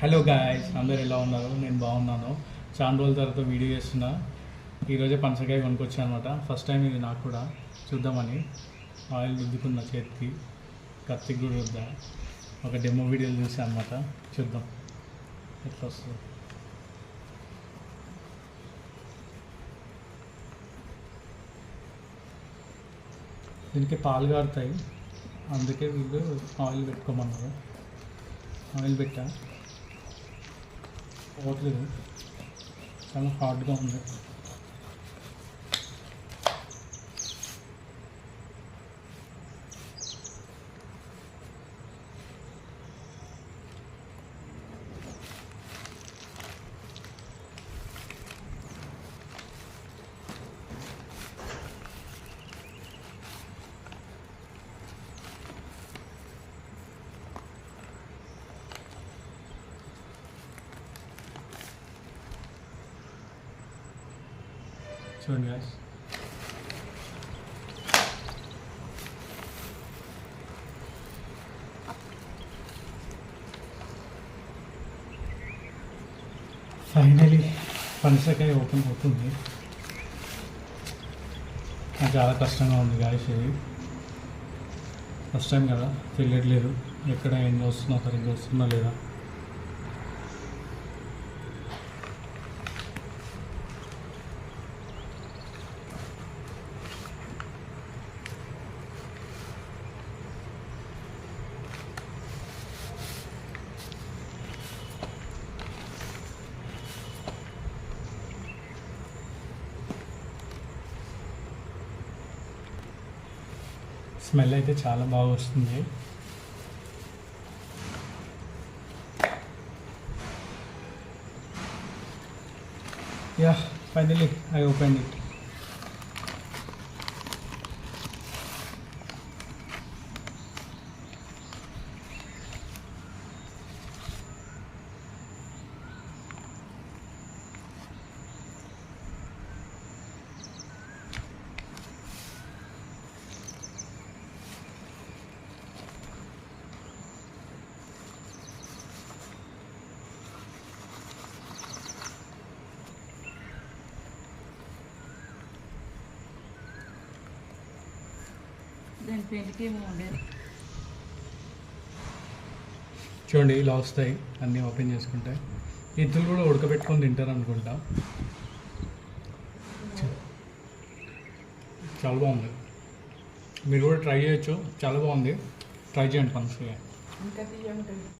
Hello guys, అందరు ఎలా ఉన్నారు? నేను బాగున్నాను. చాలా రోజుల తర్వాత వీడియో చేస్తున్నా. ఈరోజే పనసకాయ కొనుక్కొచ్చా అనమాట. ఫస్ట్ టైం ఇది నాకు కూడా చూద్దామని ఆయిల్ రుద్దుకున్న చేతికి, కత్తికి కూడా రుద్దా. ఒక డెమో వీడియోలు చూసా అనమాట. చూద్దాం ఎట్లా వస్తుంది. దీనికి పాలు కారుతాయి, అందుకే వీళ్ళు ఆయిల్ పెట్టుకోమన్నారు. ఆయిల్ పెట్టా, పోవట్లేదు, చాలా హార్డ్గా ఉంది. చూడండి గాయ్స్, ఫైనలీ పనసకాయ ఓపెన్ అవుతుంది. నాకు చాలా కష్టంగా ఉంది గాయ్స్. ఇది ఫస్ట్ టైం కదా, తెలియట్లేదు ఎక్కడ ఏం వస్తున్నా, సరిగ్గా వస్తుందా లేదా. స్మెల్ అయితే చాలా బాగా వస్తుంది. Yeah, finally I open it. చూడండి, ఇలా వస్తాయి అన్నీ ఓపెన్ చేసుకుంటే. ఇద్దరు కూడా ఉడకబెట్టుకొని తింటారు అనుకుంటా. చాలా బాగుంది, మీరు కూడా ట్రై చేయొచ్చు. చాలా బాగుంది, ట్రై చేయండి పనసకాయ.